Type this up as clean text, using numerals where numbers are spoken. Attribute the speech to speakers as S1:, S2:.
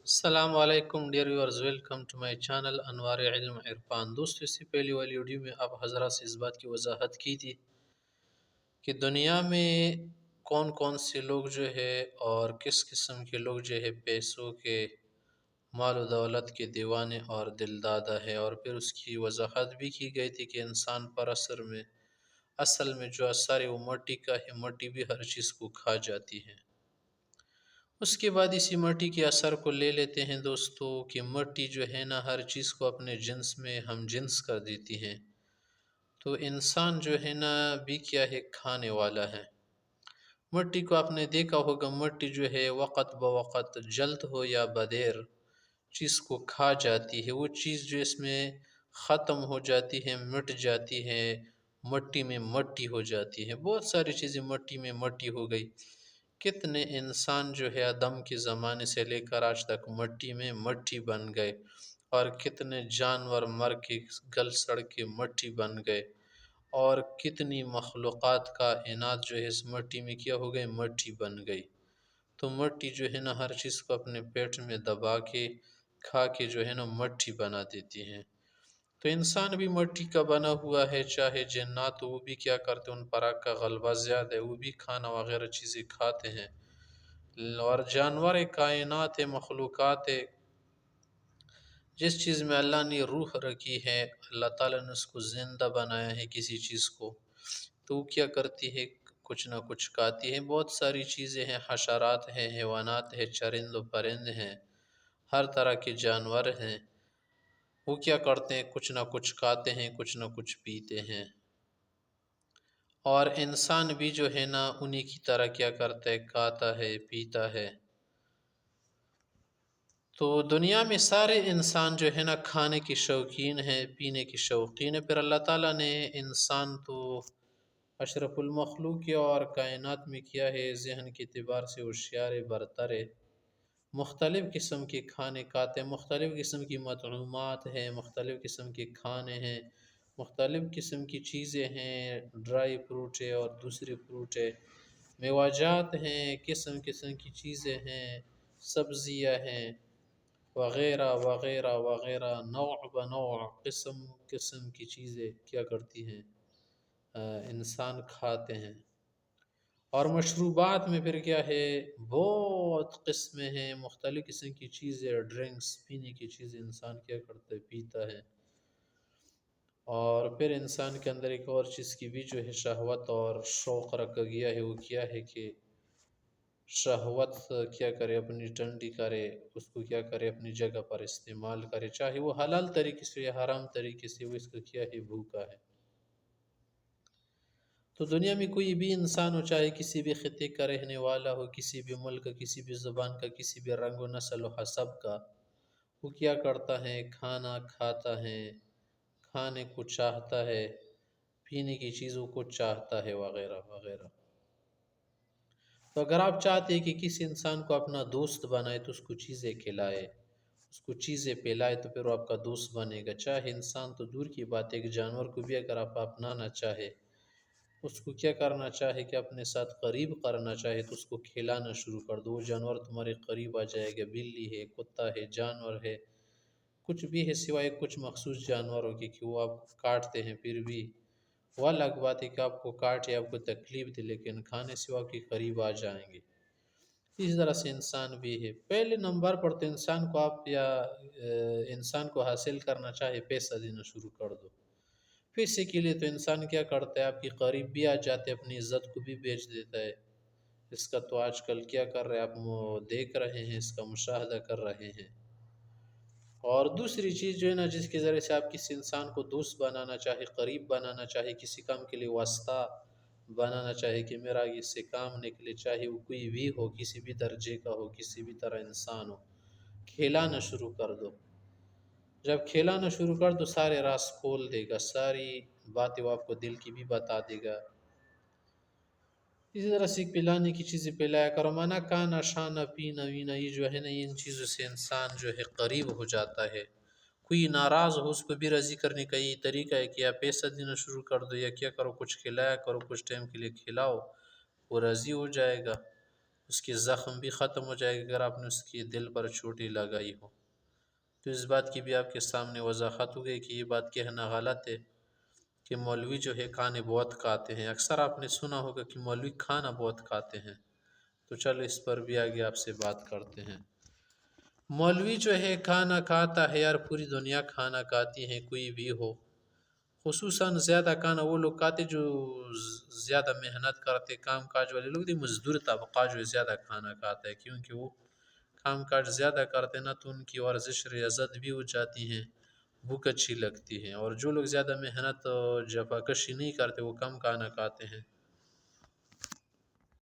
S1: السلام علیکم dear viewers, welcome to my channel Anwar Ilm Irfan. دوستو، اس سے پہلی والی ویڈیو میں آپ حضرات سے اس بات کی وضاحت کی تھی کہ دنیا میں کون کون سے لوگ جو ہے اور کس قسم کے لوگ جو ہے پیسوں کے، مال و دولت کے دیوانے اور دلدادہ ہے، اور پھر اس کی وضاحت بھی کی گئی تھی کہ انسان پر اصل میں جو اثر ہے وہ مٹی کا ہے، مٹی بھی ہر چیز کو کھا جاتی ہے۔ اس کے بعد اسی مٹی کے اثر کو لے لیتے ہیں دوستو کہ مٹی جو ہے نا ہر چیز کو اپنے جنس میں ہم جنس کر دیتی ہے، تو انسان جو ہے نا بھی کیا ہے، کھانے والا ہے۔ مٹی کو آپ نے دیکھا ہوگا، مٹی جو ہے وقت بوقت جلد ہو یا بدیر چیز کو کھا جاتی ہے، وہ چیز جو اس میں ختم ہو جاتی ہے، مٹ جاتی ہے، مٹی میں مٹی ہو جاتی ہے۔ بہت ساری چیزیں مٹی میں مٹی ہو گئی۔ کتنے انسان جو ہے آدم کے زمانے سے لے کر آج تک مٹی میں مٹی بن گئے، اور کتنے جانور مر کے گل سڑ کے مٹی بن گئے، اور کتنی مخلوقات کا کائنات جو ہے اس مٹی میں کیا ہو گئے، مٹی بن گئی۔ تو مٹی جو ہے نا ہر چیز کو اپنے پیٹ میں دبا کے کھا کے جو ہے نا مٹی بنا دیتی ہے۔ تو انسان بھی مٹی کا بنا ہوا ہے، چاہے جنات وہ بھی کیا کرتے ہیں، ان پر آگ کا غلبہ زیادہ ہے، وہ بھی کھانا وغیرہ چیزیں کھاتے ہیں۔ اور جانور کائنات مخلوقات جس چیز میں اللہ نے روح رکھی ہے، اللہ تعالیٰ نے اس کو زندہ بنایا ہے کسی چیز کو، تو وہ کیا کرتی ہے، کچھ نہ کچھ کھاتی ہے۔ بہت ساری چیزیں ہیں، حشرات ہیں، حیوانات ہیں، چرند و پرند ہیں، ہر طرح کے جانور ہیں، وہ کیا کرتے ہیں، کچھ نہ کچھ کھاتے ہیں، کچھ نہ کچھ پیتے ہیں۔ اور انسان بھی جو ہے نا انہی کی طرح کیا کرتا ہے، کھاتا ہے، پیتا ہے۔ تو دنیا میں سارے انسان جو ہے نا کھانے کے شوقین ہیں، پینے کے شوقین ہیں۔ پھر اللہ تعالیٰ نے انسان تو اشرف المخلوق کیا اور کائنات میں کیا ہے، ذہن کے اعتبار سے ہوشیار برتر ہے، مختلف قسم کے کھانے کھاتے ہیں، مختلف قسم کی مطعومات ہیں، مختلف قسم کے کھانے ہیں، مختلف قسم کی چیزیں ہیں، ڈرائی فروٹ ہے اور دوسری فروٹ ہے، میوجات ہیں، قسم قسم کی چیزیں ہیں، سبزیاں ہیں، وغیرہ وغیرہ وغیرہ، نوع بنوع قسم قسم کی چیزیں کیا کرتی ہیں، انسان کھاتے ہیں۔ اور مشروبات میں پھر کیا ہے، بہت قسمیں ہیں، مختلف قسم کی چیزیں، ڈرنکس، پینے کی چیزیں انسان کیا کرتا ہے، پیتا ہے۔ اور پھر انسان کے اندر ایک اور چیز کی بھی جو ہے شہوت اور شوق رکھا گیا ہے، وہ کیا ہے کہ شہوت کیا کرے، اپنی ٹنڈی کرے، اس کو کیا کرے، اپنی جگہ پر استعمال کرے، چاہے وہ حلال طریقے سے یا حرام طریقے سے، وہ اس کا کیا ہے، بھوکا ہے۔ تو دنیا میں کوئی بھی انسان ہو، چاہے کسی بھی خطے کا رہنے والا ہو، کسی بھی ملک کا، کسی بھی زبان کا، کسی بھی رنگ و نسل و حسب کا، وہ کیا کرتا ہے، کھانا کھاتا ہے، کھانے کو چاہتا ہے، پینے کی چیزوں کو چاہتا ہے، وغیرہ وغیرہ۔ تو اگر آپ چاہتے ہیں کہ کسی انسان کو اپنا دوست بنائے تو اس کو چیزیں کھلائے، اس کو چیزیں پلائے، تو پھر وہ آپ کا دوست بنے گا۔ چاہے انسان تو دور کی بات ہے، کہ جانور کو بھی اگر آپ اپنانا چاہے، اس کو کیا کرنا چاہے کہ اپنے ساتھ قریب کرنا چاہے، تو اس کو کھلانا شروع کر دو، وہ جانور تمہارے قریب آ جائے گا۔ بلی ہے، کتا ہے، جانور ہے، کچھ بھی ہے سوائے کچھ مخصوص جانوروں کی کہ وہ آپ کو کاٹتے ہیں، پھر بھی وہ الگ بات ہے کہ آپ کو کاٹے، آپ کو تکلیف دے، لیکن کھانے سے وہ آپ کے قریب آ جائیں گے۔ اس طرح سے انسان بھی ہے۔ پہلے نمبر پر تو انسان کو آپ یا انسان کو حاصل کرنا چاہے، پیسہ دینا شروع کر دو۔ پیسے کے لیے تو انسان کیا کرتا ہے، آپ کے قریب بھی آ جاتے، اپنی عزت کو بھی بیچ دیتا ہے۔ اس کا تو آج کل کیا کر رہے ہیں آپ، دیکھ رہے ہیں، اس کا مشاہدہ کر رہے ہیں۔ اور دوسری چیز جو ہے نا، جس کے ذریعے سے آپ کسی انسان کو دوست بنانا چاہے، قریب بنانا چاہے، کسی کام کے لیے واسطہ بنانا چاہے کہ میرا اس سے کام نکلے، چاہے وہ کوئی بھی ہو، کسی بھی درجے کا ہو، کسی بھی طرح انسان ہو، کھیلانا شروع کر دو۔ جب کھیلانا شروع کر دو، سارے راز کھول دے گا، ساری باتیں وہ آپ کو دل کی بھی بتا دے گا۔ اسی طرح سے پلانے کی چیزیں پلایا کرو، منع کھانا شانہ پینا وینا، یہ جو ہے نا، ان چیزوں سے انسان جو ہے قریب ہو جاتا ہے۔ کوئی ناراض ہو، اس کو بھی راضی کرنے کا یہ طریقہ ہے کہ یا پیسہ دینا شروع کر دو، یا کیا کرو، کچھ کھلایا کرو، کچھ ٹائم کے لیے کھلاؤ، وہ راضی ہو جائے گا۔ اس کی زخم بھی ختم ہو جائے گا اگر آپ نے اس کی دل پر چوٹی لگائی ہو۔ تو اس بات کی بھی آپ کے سامنے وضاحت ہو گئی کہ یہ بات کہنا غلط ہے کہ مولوی جو ہے کھانے بہت کھاتے ہیں۔ اکثر آپ نے سنا ہوگا کہ مولوی کھانا بہت کھاتے ہیں، تو چلو اس پر بھی آگے آپ سے بات کرتے ہیں۔ مولوی جو ہے کھانا کھاتا ہے یار، پوری دنیا کھانا کھاتی ہے، کوئی بھی ہو، خصوصاً زیادہ کھانا وہ لوگ کھاتے جو زیادہ محنت کرتے، کام کاج والے لوگ، مزدور طبقہ جو ہے زیادہ کھانا کھاتا ہے، کیونکہ وہ کام کاج زیادہ کرتے نا، تو ان کی ورزش ریاضت بھی ہو جاتی ہے، بھوک اچھی لگتی ہے۔ اور جو لوگ زیادہ محنت جفا کشی نہیں کرتے وہ کم کھانا کھاتے ہیں،